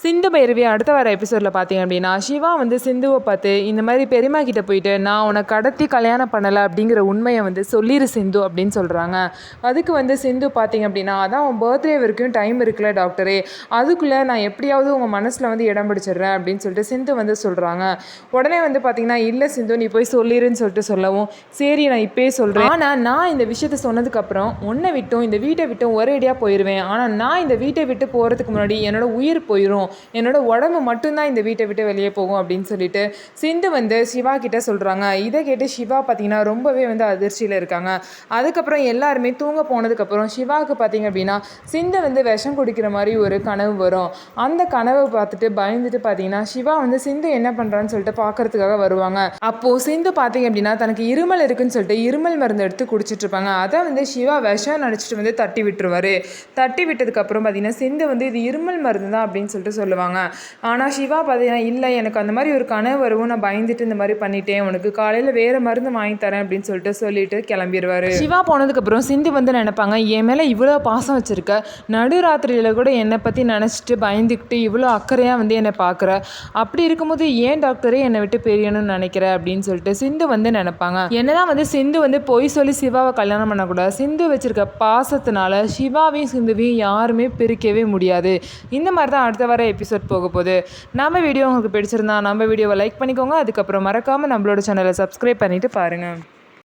சிந்து பைரவி அடுத்த வர எபிசோடில் பார்த்தீங்க அப்படின்னா சிவா வந்து சிந்துவை பார்த்து இந்த மாதிரி பெரியம்மா கிட்ட போயிட்டு நான் உன்னை கடத்தி கல்யாணம் பண்ணலை அப்படிங்கிற உண்மையை வந்து சொல்லிடு சிந்து அப்படின்னு சொல்கிறாங்க. அதுக்கு வந்து சிந்து பார்த்தீங்க அப்படின்னா அதான் உன் பர்த்டே வரைக்கும் டைம் இருக்குல்ல டாக்டரே, அதுக்குள்ளே நான் எப்படியாவது உங்கள் மனசில் வந்து இடம் பிடிச்சிடுறேன் அப்படின்னு சொல்லிட்டு சிந்து வந்து சொல்கிறாங்க. உடனே வந்து பார்த்தீங்கன்னா இல்லை சிந்து நீ போய் சொல்லிடுன்னு சொல்லிட்டு சொல்லவும் சரி நான் இப்போயே சொல்கிறேன், ஆனால் நான் இந்த விஷயத்த சொன்னதுக்கப்புறம் உன்னை விட்டும் இந்த வீட்டை விட்டும் ஒரேடியாக போயிடுவேன். ஆனால் நான் இந்த வீட்டை விட்டு போகிறதுக்கு முன்னாடி என்னோட உயிர் போயிடும், என்னோட உடம்பு மட்டும்தான் இந்த வீட்டை விட்டு வெளியே போகும் அப்படின்னு சொல்லிட்டு சிந்து வந்து சிவா கிட்ட சொல்கிறாங்க. இதை கேட்டு சிவா பார்த்தீங்கன்னா ரொம்பவே வந்து அதிர்ச்சியில் இருக்காங்க. அதுக்கப்புறம் எல்லாருமே தூங்க போனதுக்கப்புறம் சிவாவுக்கு பார்த்தீங்க அப்படின்னா சிந்து வந்து விஷம் குடிக்கிற மாதிரி ஒரு கனவு வரும். அந்த கனவை பார்த்துட்டு பயந்துட்டு பார்த்தீங்கன்னா சிவா வந்து சிந்து என்ன பண்ணுறான்னு சொல்லிட்டு பார்க்கறதுக்காக வருவாங்க. அப்போது சிந்து பார்த்தீங்க அப்படின்னா தனக்கு இருமல் இருக்குன்னு சொல்லிட்டு இருமல் மருந்து எடுத்து குடிச்சிட்டு இருப்பாங்க. அதை வந்து சிவா விஷம் நினச்சிட்டு வந்து தட்டி விட்டுருவாரு. தட்டி விட்டதுக்கப்புறம் பார்த்தீங்கன்னா சிந்து வந்து இது இருமல் மருந்து தான் அப்படின்னு சொல்லிட்டு சொல்லுவாங்க. ஆனால் சிவா பார்த்தீங்கன்னா இல்லை எனக்கு அந்த மாதிரி ஒரு கனவு வருவோம், நான் பயந்துட்டு இந்த மாதிரி பண்ணிட்டேன், உனக்கு காலையில் வேறு மருந்து வாங்கி தரேன் அப்படின்னு சொல்லிட்டு கிளம்பிடுவார். சிவா போனதுக்கப்புறம் சிந்து வந்து நினைப்பாங்க என் மேலே இவ்வளோ பாசம் வச்சுருக்க, நடுராத்திரியில் கூட என்னை பற்றி நினச்சிட்டு பயந்துக்கிட்டு இவ்வளோ அக்கறையாக வந்து என்னை பார்க்குற, அப்படி இருக்கும்போது ஏன் டாக்டரே என்னை விட்டு பெரியணும்னு நினைக்கிற அப்படின்னு சொல்லிட்டு சிந்து வந்து நினைப்பாங்க. என்னதான் வந்து சிந்து வந்து பொய் சொல்லி சிவாவை கல்யாணம் பண்ணக்கூடாது, சிந்து வச்சிருக்க பாசத்தினால சிவாவையும் சிந்துவையும் யாருமே பிரிக்கவே முடியாது. இந்த மாதிரி தான் அடுத்த வர எபிசோட் போக போகுது. நம்ம வீடியோ உங்களுக்கு பிடிச்சிருந்தா நம்ம வீடியோவை லைக் பண்ணிக்கோங்க. அதுக்கப்புறம் மறக்காமல் நம்மளோட சேனலை சப்ஸ்கிரைப் பண்ணிவிட்டு பாருங்கள்.